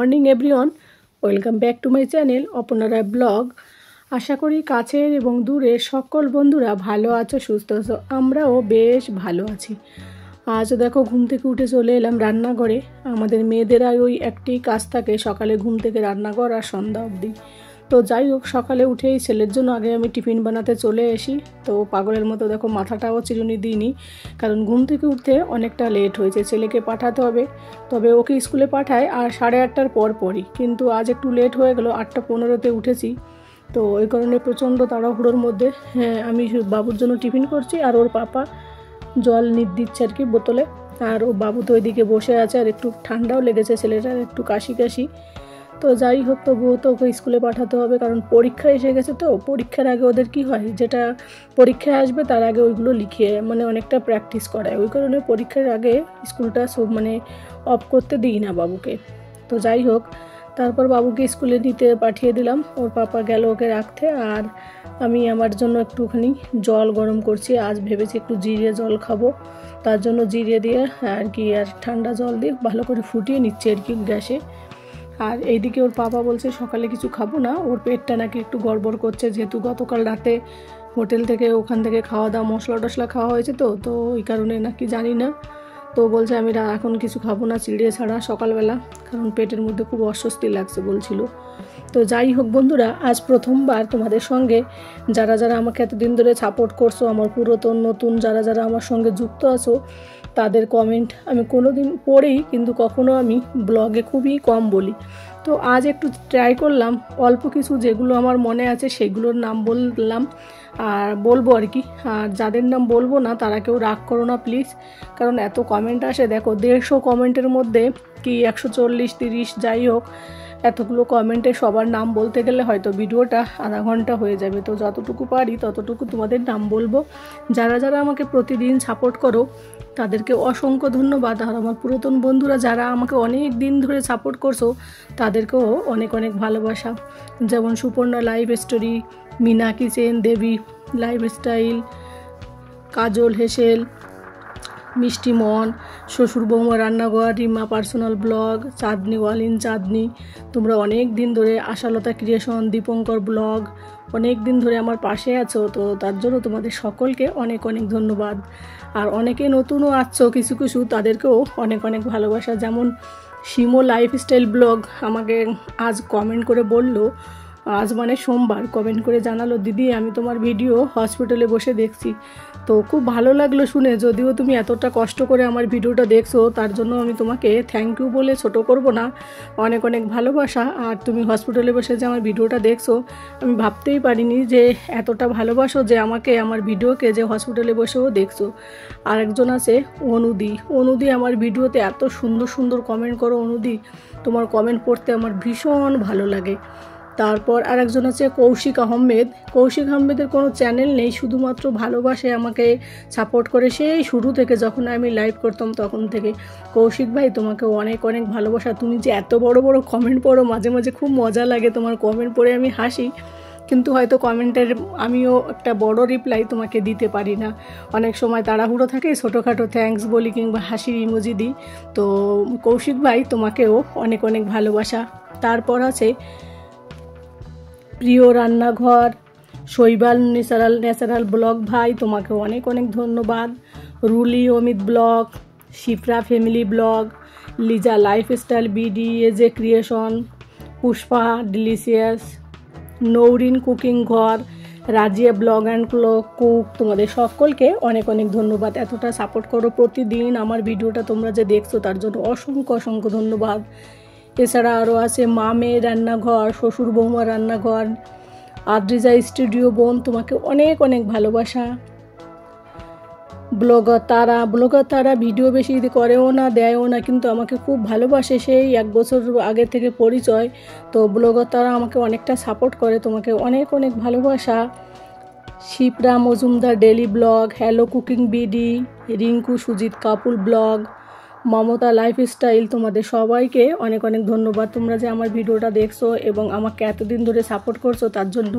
Morning everyone, welcome back to my channel Aparna blog. আশা করি কাছের এবং দূরের সকল বন্ধুরা ভালো আছো, সুস্থ আছো। আমরাও বেশ ভালো আছি। আজ দেখো ঘুম থেকে উঠে চলে এলাম রান্নাঘরে। আমাদের মেয়েদের আর ওই একটি কাজ থাকে, সকালে ঘুম থেকে রান্নাঘর আর সন্ধ্যা অবধি। তো যাই হোক, সকালে উঠেই ছেলের জন্য আগে আমি টিফিন বানাতে চলে আসি। তো পাগলের মতো দেখো মাথাটাও চিরুনি দিইনি, কারণ ঘুম থেকে উঠতে অনেকটা লেট হয়েছে। ছেলেকে পাঠাতে হবে, তবে ওকে স্কুলে পাঠায় আর 8:30টার পরই, কিন্তু আজ একটু লেট হয়ে গেল। 8:15-তে উঠেছি, তো ওই কারণে প্রচণ্ড তাড়াহুড়োর মধ্যে আমি বাবুর জন্য টিফিন করছি, আর ওর পাপা জল দিচ্ছে আর কি বোতলে। আর ও বাবু তো ওইদিকে বসে আছে, আর একটু ঠান্ডাও লেগেছে ছেলেটার, একটু কাশি। তো যাই হোক, তবুও তো ওকে স্কুলে পাঠাতে হবে, কারণ পরীক্ষা এসে গেছে। তো পরীক্ষার আগে ওদের কি হয়, যেটা পরীক্ষায় আসবে তার আগে ওইগুলো লিখিয়ে অনেকটা প্র্যাকটিস করায়। ওই কারণে পরীক্ষার আগে স্কুলটা সব অফ করতে দিই না বাবুকে। তো যাই হোক, তারপর বাবুকে স্কুলে নিতে পাঠিয়ে দিলাম। ওর পাপা গেল ওকে রাখতে, আর আমি আমার জন্য একটুখানি জল গরম করছি। আজ ভেবেছি একটু জিরে জল খাবো, তার জন্য জিরে দিয়ে আর কি আর ঠান্ডা জল দিয়ে ভালো করে ফুটিয়ে নিচ্ছি আর কি গ্যাসে। আর এইদিকে ওর পাপা বলছে সকালে কিছু খাবো না, ওর পেটটা নাকি একটু গড়বড় করছে, যেহেতু গতকাল রাতে হোটেল থেকে ওখান থেকে খাওয়া দাওয়া মশলা টশলা খাওয়া হয়েছে। তো ওই কারণে নাকি জানি না। তো বলছে আমি এখন কিছু খাবো না চিড়ে ছাড়া সকালবেলা, কারণ পেটের মধ্যে খুব অস্বস্তি লাগছে বলছিল। তো যাই হোক বন্ধুরা, আজ প্রথমবার তোমাদের সঙ্গে যারা আমাকে এতদিন ধরে সাপোর্ট করছো, আমার পুরাতন নতুন যারা আমার সঙ্গে যুক্ত আছো, তাদের কমেন্ট আমি কোনোদিন পড়েই, কিন্তু কখনো আমি ব্লগে খুবই কম বলি। তো আজ একটু ট্রাই করলাম, অল্প কিছু যেগুলো আমার মনে আছে সেগুলোর নাম বললাম আর বলবো আর কি। আর যাদের নাম বলবো না তারা কেউ রাগ করো না প্লিজ, কারণ এত কমেন্ট আসে। দেখো 150 কমেন্টের মধ্যে কি 140-30 যাই হোক, এতগুলো কমেন্টে সবার নাম বলতে গেলে হয়তো ভিডিওটা আধা ঘন্টা হয়ে যাবে। তো যতটুকু পারি ততটুকু তোমাদের নাম বলবো। যারা আমাকে প্রতিদিন সাপোর্ট করো তাদেরকে অসংখ্য ধন্যবাদ। আর আমার পুরাতন বন্ধুরা যারা আমাকে অনেক দিন ধরে সাপোর্ট করছো তাদেরকেও অনেক ভালোবাসা। যেমন Suparna life story, Mina kitchen, Devi lifestyle, Kajal হেসেল, মিষ্টি মন, শ্বশুর বৌমা রান্নাঘর, Rima personal blog, Chandni wall in Chandni, তোমরা অনেক দিন ধরে, আশালতা ক্রিয়েশন, দীপঙ্কর ব্লগ, অনেক দিন ধরে আমার পাশে আছো। তো তার জন্য তোমাদের সকলকে অনেক ধন্যবাদ। আর অনেকে নতুনও আসছো কিছু, তাদেরকেও অনেক ভালোবাসা। যেমন শিমো লাইফস্টাইল ব্লগ আমাকে আজ কমেন্ট করে বললো, আজ সোমবার কমেন্ট করে জানালো, দিদি আমি তোমার ভিডিও হসপিটালে বসে দেখছি। তো খুব ভালো লাগলো শুনে। যদিও তুমি এতটা কষ্ট করে আমার ভিডিওটা দেখছো, তার জন্য আমি তোমাকে থ্যাংক ইউ বলে ছোট করব না, অনেক ভালোবাসা। আর তুমি হসপিটালে বসে যে আমার ভিডিওটা দেখছো, আমি ভাবতেই পারিনি যে এতটা ভালোবাসো, যে আমাকে আমার ভিডিওকে যে হসপিটালে বসেও দেখছো। আর একজন আছে অনুদি আমার ভিডিওতে এত সুন্দর কমেন্ট করো। অনুদি, তোমার কমেন্ট পড়তে আমার ভীষণ ভালো লাগে। তারপর আরেকজন আছে কৌশিক আহমেদের কোনো চ্যানেল নেই, শুধুমাত্র ভালোবাসে, আমাকে সাপোর্ট করে সেই শুরু থেকে, যখন আমি লাইভ করতাম তখন থেকে। কৌশিক ভাই, তোমাকে অনেক ভালোবাসা। তুমি যে এত বড় কমেন্ট পড়ো, মাঝে খুব মজা লাগে তোমার কমেন্ট পড়ে, আমি হাসি, কিন্তু হয়তো কমেন্টের আমিও একটা বড় রিপ্লাই তোমাকে দিতে পারি না। অনেক সময় তাড়াহুড়ো থাকে, ছোটোখাটো থ্যাঙ্কস বলি কিংবা হাসির ইমোজি দিই। তো কৌশিক ভাই, তোমাকেও অনেক ভালোবাসা। তারপর আছে প্রিয় রান্নাঘর, শৈবাল ন্যাচারাল ব্লগ ভাই, তোমাকে অনেক ধন্যবাদ। Ruli Amit blog, Shipra family blog, Liza lifestyle BD, AJ creation, Pushpa delicious, Nowrin cooking ঘর, রাজিয়া ব্লগ অ্যান্ড কুক, তোমাদের সকলকে অনেক ধন্যবাদ। এতটা সাপোর্ট করো প্রতিদিন আমার ভিডিওটা, তোমরা যে দেখছো তার জন্য অসংখ্য ধন্যবাদ। এছাড়া আরও আছে মামে রান্নাঘর, শ্বশুর বৌমা রান্নাঘর, আদ্রিজা স্টুডিও বোন, তোমাকে অনেক ভালোবাসা। ব্লগার তারা ভিডিও বেশি করেও না, দেয়ও না, কিন্তু আমাকে খুব ভালোবাসে, সেই 1 বছর আগে থেকে পরিচয়। তো ব্লগার তারা আমাকে অনেকটা সাপোর্ট করে, তোমাকে অনেক ভালোবাসা। Shipra Majumdar daily blog, hello cooking BD, Rinku Sujit couple blog, Mamata lifestyle, তোমাদের সবাইকে অনেক ধন্যবাদ। তোমরা যে আমার ভিডিওটা দেখছো এবং আমাকে এতদিন ধরে সাপোর্ট করছো তার জন্য।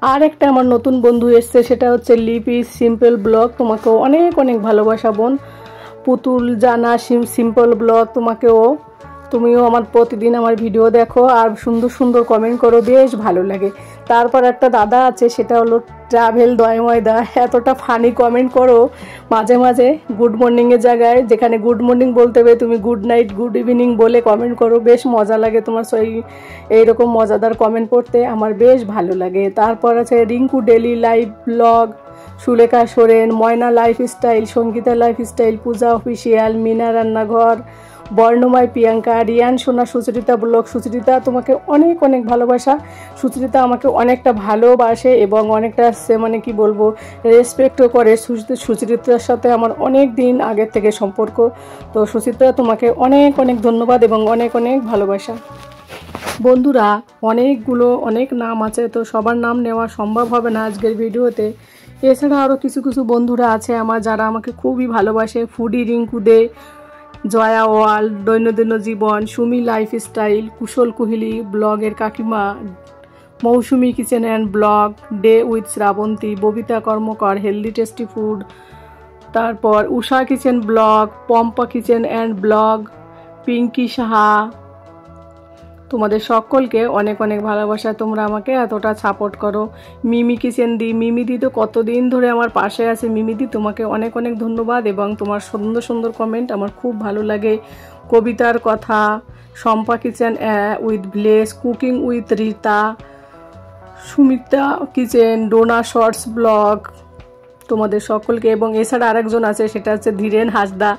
আর একটা আমার নতুন বন্ধু এসছে, সেটা হচ্ছে লিপি সিম্পল ব্লগ, তোমাকেও অনেক ভালোবাসা বোন। পুতুল জানা সিম্পল ব্লগ, তোমাকেও তুমিও আমার প্রতিদিন আমার ভিডিও দেখো আর সুন্দর সুন্দর কমেন্ট করো, বেশ ভালো লাগে। তারপর একটা দাদা আছে, সেটা হলো ট্রাভেল দয়ময় দা, এতটা ফানি কমেন্ট করো মাঝে মাঝে গুড মর্নিংয়ের জায়গায়, যেখানে গুড মর্নিং বলতে হবে তুমি গুড নাইট গুড ইভিনিং বলে কমেন্ট করো, বেশ মজা লাগে তোমার এইরকম মজাদার কমেন্ট পড়তে, আমার বেশ ভালো লাগে। তারপর আছে Rinku daily live blog, Sulekha Soren, Moyna lifestyle, Sangeeta lifestyle, Puja official, Mina রান্নাঘর, বর্ণময় প্রিয়াঙ্কা, রিয়ান সোনা, সুচরিতা ব্লগ। সুচরিতা তোমাকে অনেক অনেক ভালোবাসা। সুচরিতা আমাকে অনেকটা ভালোবাসে এবং অনেকটা মানে কি বলবো রেসপেক্টও করে। সুচরিতার সাথে আমার অনেক দিন আগের থেকে সম্পর্ক। তো সুচিত্রা তোমাকে অনেক অনেক ধন্যবাদ এবং অনেক অনেক ভালোবাসা। বন্ধুরা অনেক নাম আছে, তো সবার নাম নেওয়া সম্ভব হবে না আজকের ভিডিওতে। এছাড়া আরও কিছু কিছু বন্ধুরা আছে আমার, যারা আমাকে খুবই ভালোবাসে। ফুডি রিঙ্কু দে, জয়া ওয়ার্ল্ড, দৈনন্দিন জীবন, সুমি লাইফস্টাইল, কুশল কোহলি, ব্লগের কাকিমা, Mousumi kitchen and blog, day with Srabanti, Babita Karmakar, healthy tasty food, তারপর Usha kitchen blog, Pampa kitchen and blog, Pinki Saha. তোমাদের সকলকে অনেক অনেক ভালোবাসা, তোমরা আমাকে এতটা সাপোর্ট করো। মিমি কিচেন দি, মিমিদি তো কতদিন ধরে আমার পাশে আছে। মিমিদি তোমাকে অনেক অনেক ধন্যবাদ এবং তোমার সুন্দর সুন্দর কমেন্ট আমার খুব ভালো লাগে। কবিতার কথা, Shampa kitchen with village, cooking with Rita, Sumita kitchen, Dona shorts blog, তোমাদের সকলকে। এবং এছাড়া আরেকজন আছে, সেটা হচ্ছে ধীরেন হাসদা।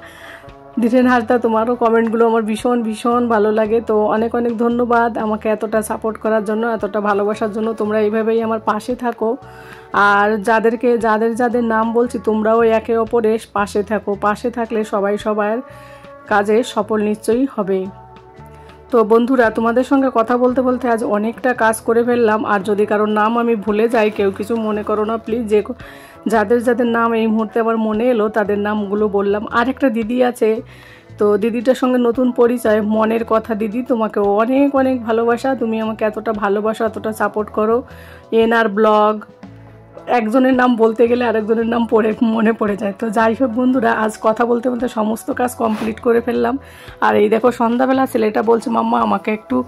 ধীরেন হাসদা, তোমারও কমেন্টগুলো আমার ভীষণ ভীষণ ভালো লাগে। তো অনেক অনেক ধন্যবাদ আমাকে এতটা সাপোর্ট করার জন্য, এতটা ভালোবাসার জন্য। তোমরা এইভাবেই আমার পাশে থাকো। আর যাদের নাম বলছি, তোমরাও একে অপরের পাশে থাকো। পাশে থাকলে সবাই সবার কাজে সফল নিশ্চয়ই হবে। তো বন্ধুরা, তোমাদের সঙ্গে কথা বলতে বলতে আজ অনেকটা কাজ করে ফেললাম। আর যদি কারোর নাম আমি ভুলে যাই, কেউ কিছু মনে করো না প্লিজ। যাদের নাম এই মুহূর্তে আমার মনে এলো তাদের নামগুলো বললাম। আর একটা দিদি আছে, তো দিদিটার সঙ্গে নতুন পরিচয়, মনের কথা দিদি, তোমাকে অনেক অনেক ভালোবাসা। তুমি আমাকে এতটা ভালোবাসো, এতটা সাপোর্ট করো। এনআর ব্লগ, একজনের নাম বলতে গেলে আরেকজনের নাম মনে পড়ে যায়। তো যাই হোক বন্ধুরা, আজ কথা বলতে বলতে সমস্ত কাজ কমপ্লিট করে ফেললাম। আর এই দেখো সন্ধ্যাবেলা ছেলেটা বলছে মাম্মা আমাকে একটু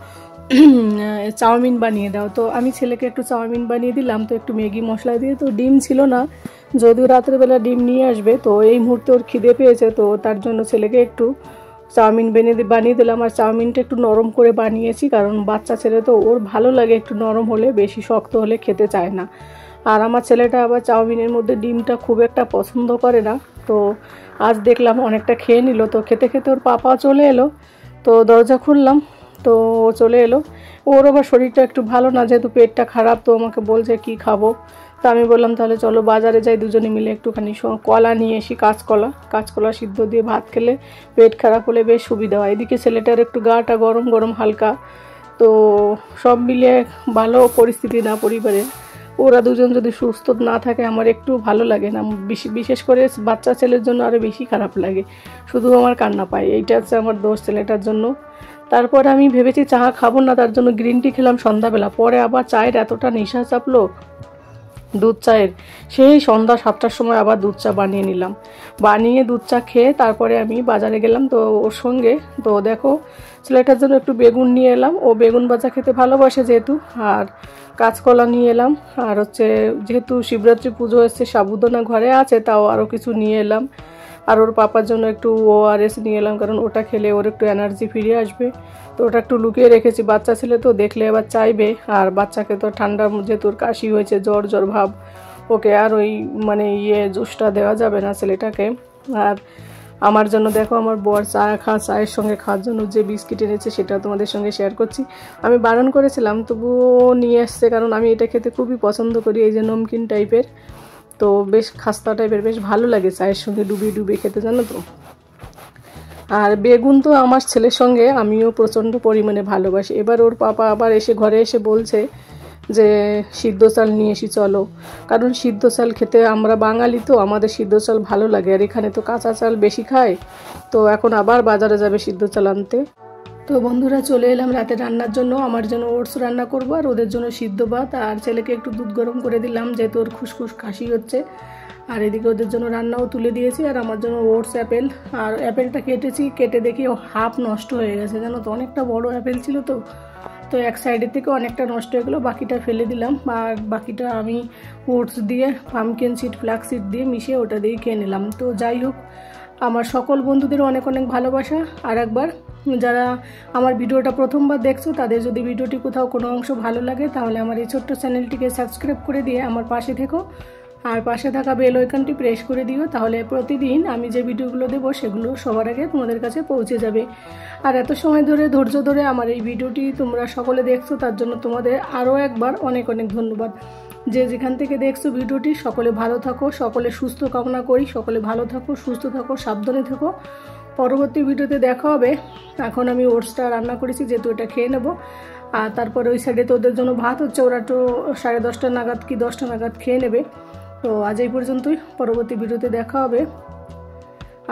চাউমিন বানিয়ে দাও। তো আমি ছেলেকে একটু চাউমিন বানিয়ে দিলাম। তো একটু ম্যাগি মশলা দিয়ে, তো ডিম ছিল না, যদিও রাত্রেবেলা ডিম নিয়ে আসবে। তো এই মুহূর্তে ওর খিদে পেয়েছে, তো তার জন্য ছেলেকে একটু চাউমিন বানিয়ে দিলাম। আর চাউমিনটা একটু নরম করে বানিয়েছি, কারণ বাচ্চা ছেলে তো, ওর ভালো লাগে একটু নরম হলে, বেশি শক্ত হলে খেতে চায় না। আর আমার ছেলেটা আবার চাউমিনের মধ্যে ডিমটা খুব একটা পছন্দ করে না। তো আজ দেখলাম অনেকটা খেয়ে নিল। তো খেতে খেতে ওর পাপা চলে এলো, তো দরজা খুললাম, তো ও চলে এলো। ওর আবার শরীরটা একটু ভালো না, যেহেতু পেটটা খারাপ। তো আমাকে বলছে কি খাবো, তো আমি বললাম তাহলে চলো বাজারে যাই, দুজনে মিলে একটুখানি কলা নিয়ে এসি, কাঁচকলা সিদ্ধ দিয়ে ভাত খেলে পেট খারাপ হলে বেশ সুবিধা হয়। এদিকে ছেলেটার একটু গাটা গরম গরম হালকা। তো সব মিলিয়ে ভালো পরিস্থিতি না পরিবারে। ওরা দুজন যদি সুস্থ না থাকে আমার একটু ভালো লাগে না, বিশেষ করে বাচ্চা ছেলের জন্য আরও বেশি খারাপ লাগে। শুধু আমার কান্না পায়, এইটা হচ্ছে আমার দোষ ছেলেটার জন্য। তারপর আমি ভেবেছি চা খাবো না, তার জন্য গ্রিন টি খেলাম সন্ধ্যাবেলা। পরে আবার চায়ের এতটা নেশা চাপলো, দুধ চায়ের, সেই সন্ধ্যা 7টার সময় আবার দুধ চা বানিয়ে নিলাম। বানিয়ে দুধ চা খেয়ে তারপরে আমি বাজারে গেলাম। তো ওর সঙ্গে তো দেখো ছেলেটার জন্য একটু বেগুন নিয়ে এলাম, ও বেগুন ভাজা খেতে ভালোবাসে যেহেতু। আর কাঁচকলা নিয়ে এলাম। আর হচ্ছে যেহেতু শিবরাত্রি পুজো এসছে, সাবুদানা ঘরে আছে, তাও আরও কিছু নিয়ে এলাম। আর ওর পাপার জন্য একটু ORS নিয়ে এলাম, কারণ ওটা খেলে ওর একটু এনার্জি ফিরে আসবে। তো ওটা একটু লুকিয়ে রেখেছি, বাচ্চা ছেলে তো দেখলে এবার চাইবে। আর বাচ্চাকে তো ঠান্ডার যেহেতু কাশি হয়েছে, জ্বর ভাব, ওকে আর ওই মানে জুসটা দেওয়া যাবে না ছেলেটাকে। আর আমার জন্য দেখো আমার বর চায়ের সঙ্গে খাওয়ার জন্য যে বিস্কিট এনেছে, সেটা তোমাদের সঙ্গে শেয়ার করছি। আমি বারণ করেছিলাম, তবুও নিয়ে এসছে, কারণ আমি এটা খেতে খুবই পছন্দ করি। এই যে নমকিন টাইপের, তো বেশ খাস্তা টাইপের, বেশ ভালো লাগে চায়ের সঙ্গে ডুবিয়ে খেতে, জানো তো। আর বেগুন তো আমার ছেলের সঙ্গে আমিও প্রচণ্ড পরিমাণে ভালোবাসি। এবার ওর পাপা আবার ঘরে এসে বলছে যে সিদ্ধ চাল নিয়ে এসি চলো, কারণ সিদ্ধ চাল খেতে, আমরা বাঙালি তো, আমাদের সিদ্ধ চাল ভালো লাগে। আর এখানে তো কাঁচা চাল বেশি খায়। তো এখন আবার বাজারে যাবে সিদ্ধ চাল আনতে। তো বন্ধুরা চলে এলাম রাতে রান্নার জন্য। আমার জন্য ওটস রান্না করব, আর ওদের জন্য সিদ্ধ ভাত। আর ছেলেকে একটু দুধ গরম করে দিলাম, যেহেতু ওর খুসখুস কাশি হচ্ছে। আর এদিকে ওদের জন্য রান্নাও তুলে দিয়েছি, আর আমার জন্য ওটস অ্যাপেল। আর অ্যাপেলটা কেটেছি, কেটে দেখি হাফ নষ্ট হয়ে গেছে, জানো তো অনেকটা বড় অ্যাপেল ছিল তো তো এক সাইডের থেকে অনেকটা নষ্ট হয়ে গেলো, বাকিটা ফেলে দিলাম। আর বাকিটা আমি ওটস দিয়ে পামকিন সিড ফ্লাক্স সিড দিয়ে মিশিয়ে ওটা দিয়ে খেয়ে নিলাম। তো যাই হোক, আমার সকল বন্ধুদের অনেক অনেক ভালোবাসা। আর একবার যারা আমার ভিডিওটা প্রথমবার দেখছো তাদের যদি ভিডিওটি কোথাও কোনো অংশ ভালো লাগে তাহলে আমার এই ছোট্ট চ্যানেলটিকে সাবস্ক্রাইব করে দিয়ে আমার পাশে থেকো, আর পাশে থাকা বেল আইকনটি প্রেস করে দিও, তাহলে প্রতিদিন আমি যে ভিডিওগুলো দেবো সেগুলো সবার আগে তোমাদের কাছে পৌঁছে যাবে। আর এত সময় ধরে ধৈর্য ধরে আমার এই ভিডিওটি তোমরা সকলে দেখছো, তার জন্য তোমাদের আরও একবার অনেক অনেক ধন্যবাদ। যে যেখান থেকে দেখছো ভিডিওটি, সকলে ভালো থাকো, সকলে সুস্থ কামনা করি, সকলে ভালো থাকো, সুস্থ থাকো, সাবধানে থাকো। পরবর্তী ভিডিওতে দেখা হবে। এখন আমি ওটসটা রান্না করেছি, যেহেতু এটা খেয়ে নেবো। আর তারপরে ওই সাইডে তো ওদের জন্য ভাত হচ্ছে, ওরা তো 10:30 নাগাদ কি 10টা নাগাদ খেয়ে নেবে। তো আজ এই পর্যন্তই, পরবর্তী ভিডিওতে দেখা হবে।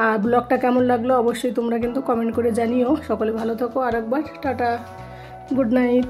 আর ব্লগটা কেমন লাগলো অবশ্যই তোমরা কিন্তু কমেন্ট করে জানিও। সকলে ভালো থাকো, আর একবার টাটা, গুড নাইট।